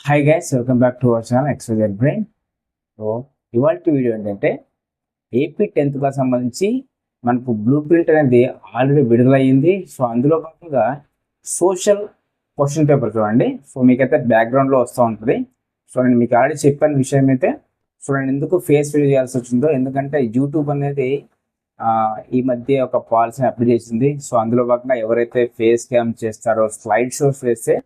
Hi guys, welcome back to our channel XYZ brain. So ఇవాల్టి video ఏంటంటే AP 10th class సంబంధించి మనకు blueprint అనేది already విడుదలయ్యింది. సో అందులో భాగంగా సోషల్ క్వశ్చన్ పేపర్ చూడండి. సో మీకైతే బ్యాక్గ్రౌండ్లో వస్తూ ఉంటుంది. సో నేను మీకు ఆల్రెడీ చెప్పిన విషయం అయితే, సో నేను ఎందుకు ఫేస్ వీడియో చేయాల్సి వచ్చిందో, ఎందుకంటే యూట్యూబ్ అనేది ఈ మధ్య ఒక పాలసీని అప్లై చేసింది. సో అందులో భాగంగా ఎవరైతే ఫేస్ క్యామ్ చేస్తారో, స్లైడ్ షోస్ వేస్తే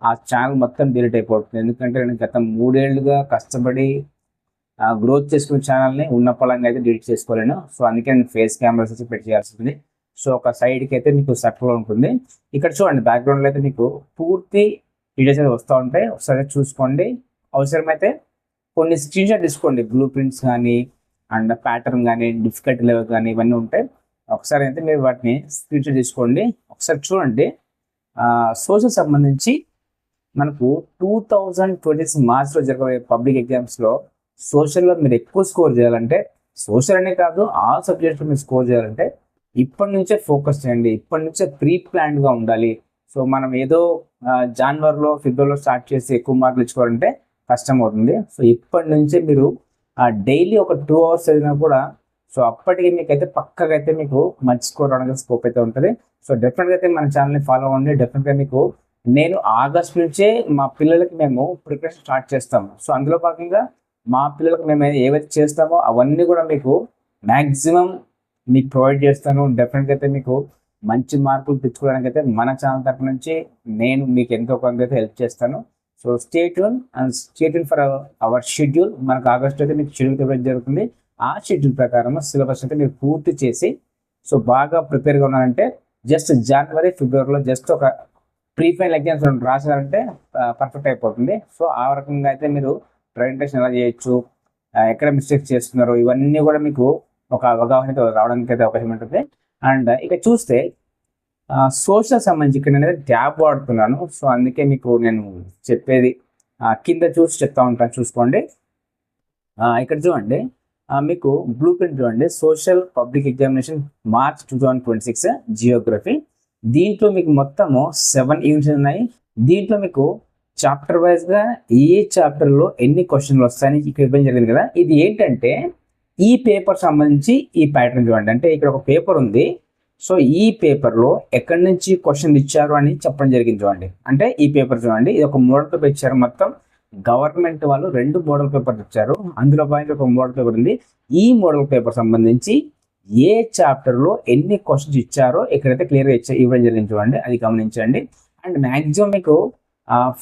ఆ ఛానల్ మొత్తం డిలీట్ అయిపోతుంది. ఎందుకంటే నేను గత 3 ఏళ్ళుగా కష్టపడి గ్రోత్ చేసుకున్న ఛానల్ని ఉన్న పలంగా అయితే డిలీట్ చేసుకోలేను. సో అందుకే నేను ఫేస్ కెమెరాస్ అయితే పెట్టి చేయాల్సి ఉంది. సో ఒక సైడ్కి అయితే మీకు సర్కిల్ ఉంటుంది. ఇక్కడ చూడండి, బ్యాక్గ్రౌండ్లో అయితే మీకు పూర్తి డీటెయిల్స్ అయితే వస్తూ ఉంటాయి. ఒకసారి చూసుకోండి. అవసరమైతే కొన్ని స్క్రీన్ షాట్ తీసుకోండి. బ్లూ ప్రింట్స్ కానీ అండ్ ప్యాటర్న్ కానీ డిఫికల్టీ లెవెల్ కానీ ఇవన్నీ ఉంటాయి. ఒకసారి అయితే మీరు వాటిని స్క్రీన్ షాట్ తీసుకోండి. ఒకసారి చూడండి. సోషల్ సంబంధించి మనకు 2026 మార్చ్లో జరగబోయే పబ్లిక్ ఎగ్జామ్స్లో సోషల్లో మీరు ఎక్కువ స్కోర్ చేయాలంటే, సోషల్ అనే కాదు ఆల్ సబ్జెక్ట్స్లో మీరు స్కోర్ చేయాలంటే ఇప్పటి నుంచే ఫోకస్ చేయండి. ఇప్పటి నుంచే ప్రీ ప్లాన్డ్గా ఉండాలి. సో మనం ఏదో జనవరిలో ఫిబ్రవరిలో స్టార్ట్ చేసి ఎక్కువ మార్కులు ఇచ్చుకోవాలంటే కష్టం అవుతుంది. సో ఇప్పటి నుంచే మీరు డైలీ ఒక 2 hours చదివినా కూడా, సో అప్పటికి మీకైతే పక్కగా అయితే మీకు మంచి స్కోర్ రావడానికి స్కోప్ అయితే ఉంటుంది. సో డెఫినెట్గా అయితే మన ఛానల్ని ఫాలో అవ్వండి. డెఫినెట్గా మీకు నేను ఆగస్ట్ నుంచే మా పిల్లలకి మేము ప్రిపరేషన్ స్టార్ట్ చేస్తాము. సో అందులో భాగంగా మా పిల్లలకు మేము ఏవైతే చేస్తామో అవన్నీ కూడా మీకు మ్యాక్సిమం మీకు ప్రొవైడ్ చేస్తాను. డెఫినెట్గా అయితే మీకు మంచి మార్కులు తెచ్చుకోవడానికి అయితే మన ఛానల్ తరపు నుంచి నేను మీకు ఎంతో కొంత అయితే హెల్ప్ చేస్తాను. So stay tune for hour schedule. మనకు ఆగస్ట్ అయితే మీకు షెడ్యూల్ ఇవ్వడం జరుగుతుంది. ఆ షెడ్యూల్ ప్రకారం సిలబస్ అయితే మీరు పూర్తి చేసి, సో బాగా ప్రిపేర్గా ఉన్నారంటే జస్ట్ జనవరి ఫిబ్రవరిలో జస్ట్ ఒక ప్రీ ఫైనల్ ఎగ్జామ్స్ రాసారంటే పర్ఫెక్ట్ అయిపోతుంది. సో ఆ రకంగా అయితే మీరు ప్రజెంటేషన్ ఎలా చేయొచ్చు, ఎక్కడ మిస్టేక్స్ చేస్తున్నారు, ఇవన్నీ కూడా మీకు ఒక అవగాహన రావడానికి అయితే అవకాశం ఉంటుంది. అండ్ ఇక చూస్తే సోషల్ సంబంధించి ఇక్కడ నేను ట్యాబ్ వాడుతున్నాను. సో అందుకే మీకు నేను చెప్పేది కింద చూసి చెప్తా ఉంటాను, చూసుకోండి. ఇక్కడ చూడండి, మీకు బ్లూ ప్రింట్ చూడండి. Social public examination March 2026 Geography. దీంట్లో మీకు మొత్తము 7 యూనిట్స్ ఉన్నాయి. దీంట్లో మీకు చాప్టర్ వైజ్గా ఏ చాప్టర్లో ఎన్ని క్వశ్చన్లు వస్తాయని ఇక్కడ ఇవ్వడం జరిగింది కదా. ఇది ఏంటంటే ఈ పేపర్ సంబంధించి ఈ ప్యాటర్న్ చూడండి. అంటే ఇక్కడ ఒక పేపర్ ఉంది. సో ఈ పేపర్లో ఎక్కడి నుంచి క్వశ్చన్లు ఇచ్చారు అని చెప్పడం జరిగింది చూడండి. అంటే ఈ పేపర్ చూడండి, ఇది ఒక మోడల్ పేపర్ ఇచ్చారు. మొత్తం గవర్నమెంట్ వాళ్ళు 2 మోడల్ పేపర్లు ఇచ్చారు. అందులో పాయింట్ ఒక మోడల్ పేపర్ ఉంది. ఈ మోడల్ పేపర్ సంబంధించి ఏ చాప్టర్లో ఎన్ని క్వశ్చన్స్ ఇచ్చారో ఇక్కడైతే క్లియర్గా ఇవ్వడం జరిగింది చూడండి. అది గమనించండి. అండ్ మ్యాక్సిమం మీకు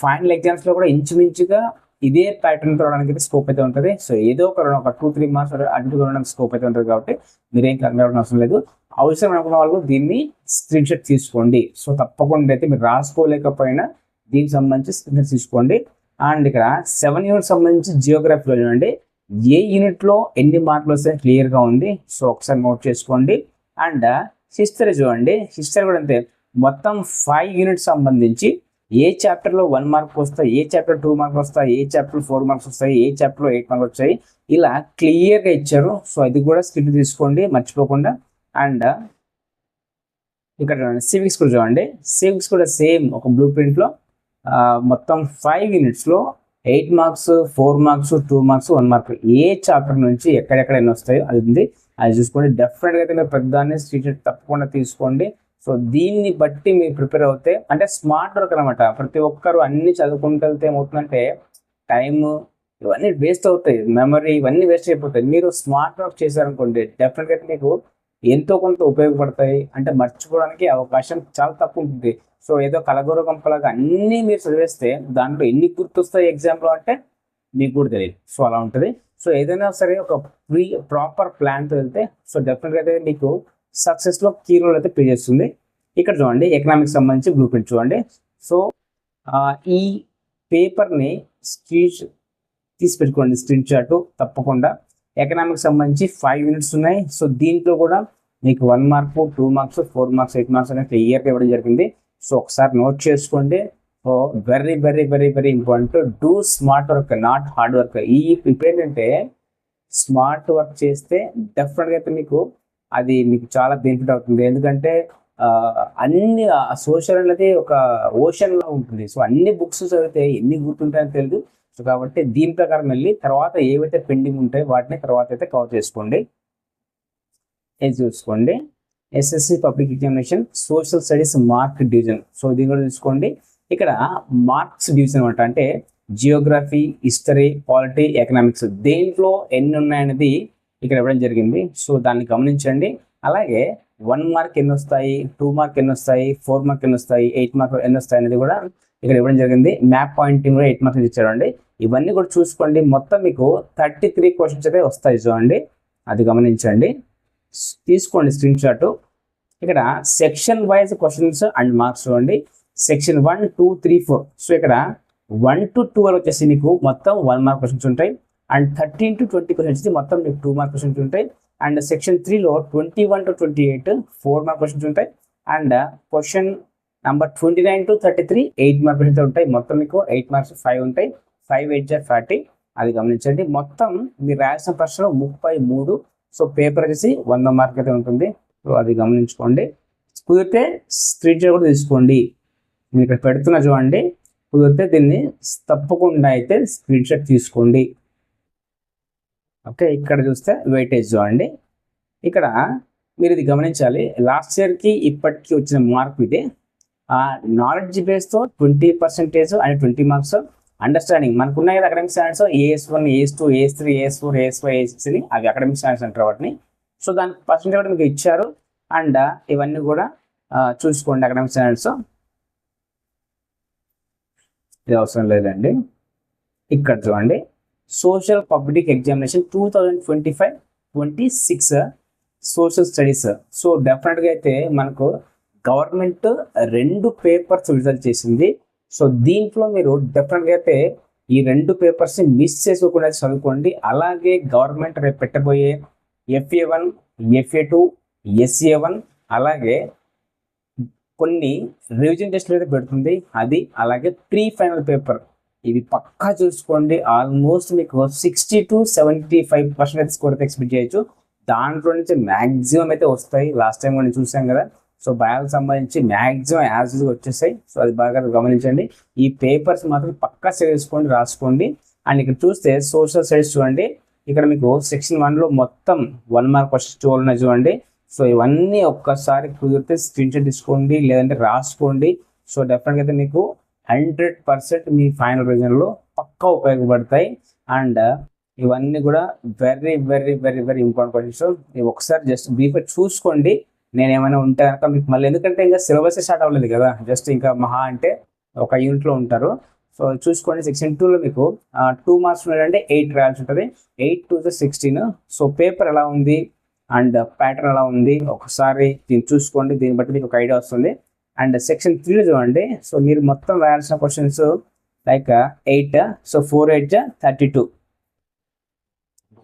ఫైనల్ ఎగ్జామ్స్లో కూడా ఇంచుమించుగా ఇదే ప్యాటర్న్ రావడానికి అయితే స్కోప్ అయితే ఉంటుంది. సో ఏదో ఒక 2-3 మార్క్స్ అడ్డు రావడానికి స్కోప్ అయితే ఉంటుంది. కాబట్టి మీరేం కంగారు అవసరం లేదు. అవసరం అనుకున్న వాళ్ళు దీన్ని స్క్రీన్ షాట్ తీసుకోండి. సో తప్పకుండా అయితే మీరు రాసుకోలేకపోయినా దీనికి సంబంధించి స్క్రీన్ షాట్ తీసుకోండి. అండ్ ఇక్కడ 7 యూనిట్ సంబంధించి జియోగ్రఫీలో చూడండి, ఏ యూనిట్లో ఎన్ని మార్కులు వస్తాయి క్లియర్గా ఉంది. సో ఒకసారి నోట్ చేసుకోండి. అండ్ హిస్టరీ చూడండి, హిస్టరీ కూడా అంతే. మొత్తం 5 యూనిట్స్ సంబంధించి ఏ చాప్టర్లో 1 మార్క్ వస్తాయి, ఏ చాప్టర్ 2 మార్క్స్ వస్తాయి, ఏ చాప్టర్ 4 మార్క్స్ వస్తాయి, ఏ చాప్టర్లో 8 మార్క్స్ వచ్చాయి, ఇలా క్లియర్గా ఇచ్చారు. సో అది కూడా స్క్రీన్ తీసుకోండి మర్చిపోకుండా. అండ్ ఇక్కడ సివిక్స్ కూడా చూడండి. సివిక్స్ కూడా సేమ్ ఒక బ్లూ ప్రింట్లో మొత్తం 5 యూనిట్స్లో 8 మార్క్స్, 4 మార్క్స్, 2 మార్క్స్, 1 మార్క్ ఏ చాప్టర్ నుంచి ఎక్కడెక్కడ ఎన్ని వస్తాయో అది ఉంది. అది చూసుకోండి. డెఫినెట్గా అయితే మీరు పెద్దాన్ని స్క్రీన్ షాట్ తప్పకుండా తీసుకోండి. సో దీన్ని బట్టి మీరు ప్రిపేర్ అవుతే అంటే స్మార్ట్ వర్క్ అనమాట. ప్రతి ఒక్కరు అన్ని చదువుకుంటూ వెళ్తే ఏమవుతుందంటే టైము ఇవన్నీ వేస్ట్ అవుతాయి, మెమరీ ఇవన్నీ వేస్ట్ అయిపోతాయి. మీరు స్మార్ట్ వర్క్ చేశారనుకోండి, డెఫినెట్గా అయితే మీకు ఎంతో కొంత ఉపయోగపడతాయి. అంటే మర్చిపోవడానికి అవకాశం చాలా తక్కువ ఉంటుంది. సో ఏదో కలగూర గంపలాగా అన్నీ మీరు చదివేస్తే దాంట్లో ఎన్ని గుర్తొస్తాయి ఎగ్జామ్లో అంటే మీకు కూడా తెలియదు. సో అలా ఉంటుంది. సో ఏదైనా సరే ఒక ప్రాపర్ ప్లాన్తో వెళ్తే సో డెఫినెట్గా అయితే మీకు సక్సెస్లో కీ రోల్ అయితే ప్లే చేస్తుంది. ఇక్కడ చూడండి, ఎకనామిక్స్ సంబంధించి బ్లూ ప్రింట్ చూడండి. సో ఈ పేపర్ని తీసి పెట్టుకోండి స్క్రీన్ షాట్ తప్పకుండా. ఎకనామిక్స్ సంబంధించి 5 యూనిట్స్ ఉన్నాయి. సో దీంట్లో కూడా మీకు 1 మార్క్, 2 మార్క్స్, 4 మార్క్స్, 8 మార్క్స్ అనేది క్లియర్గా ఇవ్వడం జరిగింది. సో ఒకసారి నోట్ చేసుకోండి. So very very very very important. Do smart work, not hard work. ఇప్పుడు ఏంటంటే స్మార్ట్ వర్క్ చేస్తే డెఫినెట్గా అయితే మీకు అది మీకు చాలా బెనిఫిట్ అవుతుంది. ఎందుకంటే అన్ని సోషల్ అనేది ఒక ఓషన్ లా ఉంటుంది. సో అన్ని బుక్స్ చదివితే ఎన్ని గుర్తుంటాయో తెలియదు. సో కాబట్టి దీని ప్రకారం వెళ్ళి తర్వాత ఏవైతే పెండింగ్ ఉంటాయో వాటిని తర్వాత అయితే కవర్ చేసుకోండి. ఇది చూసుకోండి, SSC public examination social studies mark division. So దీని కూడా చూసుకోండి. ఇక్కడ మార్క్స్ డివిజన్ అనమాట, అంటే జియోగ్రఫీ, హిస్టరీ, పాలిటీ, ఎకనామిక్స్ దేంట్లో ఎన్ని ఉన్నాయనేది ఇక్కడ ఇవ్వడం జరిగింది. సో దాన్ని గమనించండి. అలాగే 1 మార్క్ ఎన్ని వస్తాయి, 2 మార్క్ ఎన్ని వస్తాయి, 4 మార్క్ ఎన్ని వస్తాయి, 8 మార్క్ ఎన్ని వస్తాయి అనేది కూడా ఇక్కడ ఇవ్వడం జరిగింది. మ్యాప్ పాయింటింగ్ కూడా 8 మార్క్స్ ఇచ్చారండి. ఇవన్నీ కూడా చూసుకోండి. మొత్తం మీకు 33 క్వశ్చన్స్ అయితే వస్తాయి చూడండి, అది గమనించండి. తీసుకోండి స్క్రీన్ షాట్. ఇక్కడ section wise questions and marks చూడండి. సెక్షన్ 1, 2, 3, 4. సో ఇక్కడ 1 to 12 వచ్చేసి మీకు మొత్తం 1 మార్క్ క్వశ్చన్స్ ఉంటాయి. అండ్ 13 to 20 క్వశ్చన్స్ మొత్తం మీకు 2 మార్క్ క్వశ్చన్స్ ఉంటాయి. అండ్ సెక్షన్ 3లో 21 to 28 4 మార్క్ క్వశ్చన్స్ ఉంటాయి. And question number 29 to 33 8 mark questions ఉంటాయి. మొత్తం మీకు 8 మార్క్స్ 5 ఉంటాయి. 5 8 40, అది గమనించండి. మొత్తం మీరు రాసిన ప్రశ్నలు 33. సో పేపర్ వచ్చేసి 100 మార్క్ అయితే ఉంటుంది. సో అది గమనించుకోండి. కుదిరితే స్క్రీన్ షాట్ కూడా తీసుకోండి. నేను ఇక్కడ పెడుతున్నా చూడండి. కుదిరితే దీన్ని తప్పకుండా అయితే స్క్రీన్ షాట్ తీసుకోండి. ఓకే, ఇక్కడ చూస్తే వెయిటేజ్ చూడండి. ఇక్కడ మీరు ఇది గమనించాలి. లాస్ట్ ఇయర్కి ఇప్పటికి వచ్చిన మార్క్ ఇది. నాలెడ్జ్ బేస్తో 20% అండ్ 20 మార్క్స్. అండర్స్టాండింగ్ మనకు ఉన్నాయి కదా academic standards, AS1, AS2, AS3, AS4, AS5, AS6 అవి అకాడమిక్ స్టాండర్డ్స్ అంటారు వాటిని. సో దానికి పర్సెంటేజ్ కూడా మీకు ఇచ్చారు. అండ్ ఇవన్నీ కూడా చూసుకోండి అకాడమిక్ స్టాండర్డ్స్. ఇది అవసరం లేదండి. ఇక్కడ చూడండి, social public examination 2025-26 social studies. So డెఫినెట్గా అయితే మనకు గవర్నమెంట్ 2 పేపర్స్ విడుదల చేసింది. సో దీంట్లో మీరు డెఫినెట్గా అయితే ఈ 2 పేపర్స్ని మిస్ చేసుకోకుండా చదువుకోండి. అలాగే గవర్నమెంట్ రేపు పెట్టబోయే FA1, FA2, SA1 అలాగే కొన్ని రివిజన్ టెస్ట్లు అయితే పెడుతుంది అది. అలాగే ప్రీ ఫైనల్ పేపర్ ఇవి పక్కా చూసుకోండి. ఆల్మోస్ట్ మీకు 60 to 75% స్కోర్ అయితే ఎక్స్పెక్ట్ చేయొచ్చు. దాంట్లో నుంచి మ్యాక్సిమం అయితే వస్తాయి. లాస్ట్ టైం కూడా చూసాం కదా. సో బయాలజీ సంబంధించి మ్యాక్సిమం యాజ్ యూజువల్ వచ్చేసాయి. సో అది బాగా గమనించండి. ఈ పేపర్స్ మాత్రం పక్కా చేసుకోండి, రాసుకోండి. అండ్ ఇక్కడ చూస్తే సోషల్ స్టడీస్ చూడండి. ఇక్కడ మీకు సెక్షన్ 1లో మొత్తం 1 మార్క్ క్వశ్చన్స్ ఉన్నాయి చూడండి. సో ఇవన్నీ ఒక్కసారి కుదిరితే స్క్రీన్ షాట్ తీసుకోండి, లేదంటే రాసుకోండి. సో డెఫినెట్గా అయితే మీకు 100% మీ ఫైనల్ రివిజన్లో పక్కా ఉపయోగపడతాయి. అండ్ ఇవన్నీ కూడా very very very very important questions. ఇవి ఒకసారి జస్ట్ బ్రీఫ్గా చూసుకోండి. నేను ఏమైనా ఉంటే కనుక మీకు మళ్ళీ, ఎందుకంటే ఇంకా సిలబస్ స్టార్ట్ అవ్వలేదు కదా, జస్ట్ ఇంకా మహా అంటే ఒక యూనిట్లో ఉంటారు. సో చూసుకోండి. సెక్షన్ 2లో మీకు 2 మార్క్స్ ఉన్నాయంటే 8 రాయాల్సి ఉంటుంది. 8 to 16. సో పేపర్ ఎలా ఉంది అండ్ ప్యాటర్న్ ఎలా ఉంది ఒకసారి దీన్ని చూసుకోండి. దీన్ని బట్టి మీకు ఒక ఐడియా వస్తుంది. అండ్ సెక్షన్ 3 చూడండి. సో మీరు మొత్తం రాయాల్సిన questions like 8. So 4 8 32.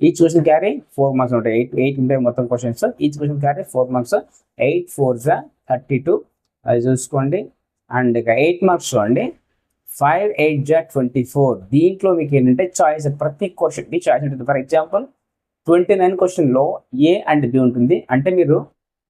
Each question carry 4 marks ఉంటాయి. 8 ఉంటాయి మొత్తం questions. Each question carry 4 marks. 8 4 32, అది చూసుకోండి. అండ్ ఇక 8 మార్క్స్ చూడండి. 5 8 24. దీంట్లో మీకు ఏంటంటే చాయిస్, ప్రతి క్వశ్చన్కి చాయిస్ ఉంటుంది. ఫర్ ఎగ్జాంపుల్ 29 క్వశ్చన్లో A అండ్ B ఉంటుంది. అంటే మీరు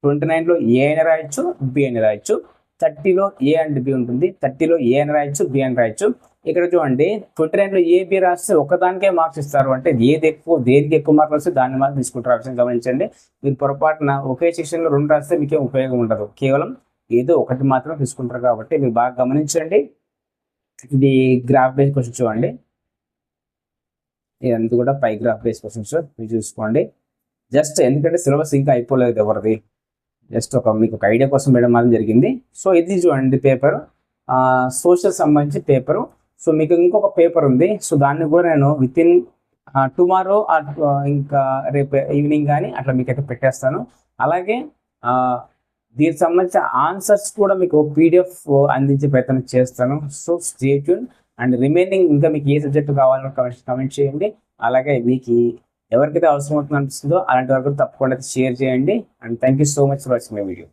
29లో A అని రాయొచ్చు, B అని రాయొచ్చు. 30లో A అండ్ B ఉంటుంది. 30లో A అని రాయొచ్చు, B అని రాయొచ్చు. ఇక్కడ చూడండి 29లో A B రాస్తే ఒకదానికే మార్క్స్ ఇస్తారు. అంటే ఏది ఎక్కువ, దేనికి ఎక్కువ మార్క్స్ వస్తే దాన్ని మార్క్స్ తీసుకుంటారు. విషయం గమనించండి. మీరు పొరపాటున ఒకే సెక్షన్లో 2 రాస్తే మీకేం ఉపయోగం ఉండదు. కేవలం ఏదో ఒకటి మాత్రం తీసుకుంటారు. కాబట్టి మీరు బాగా గమనించండి. ఇది గ్రాఫ్ బేస్డ్ క్వశ్చన్స్ చూడండి. ఇదంతా కూడా పై గ్రాఫ్ బేస్డ్ క్వశ్చన్స్ మీరు చూసుకోండి. జస్ట్ ఎందుకంటే సిలబస్ ఇంకా అయిపోలేదు ఎవరిది, జస్ట్ మీకు ఒక ఐడియా కోసం మేడం మాత్రం జరిగింది. సో ఇది చూడండి పేపర్, సోషల్ సంబంధించి పేపరు. సో మీకు ఇంకొక పేపర్ ఉంది. సో దాన్ని కూడా నేను వితిన్ టుమారో ఇంకా రేపు ఈవినింగ్ కానీ అట్లా మీకైతే పెట్టేస్తాను. అలాగే దీనికి సంబంధించిన ఆన్సర్స్ కూడా మీకు PDF అందించే ప్రయత్నం చేస్తాను. So stay tune. And remaining ఇంకా మీకు ఏ సబ్జెక్ట్ కావాలో కమెంట్ చేయండి. అలాగే మీకు ఎవరికైతే అవసరం అవుతుందో అనిపిస్తుందో అలాంటి వరకు తప్పకుండా షేర్ చేయండి. And thank you so much for watching my video.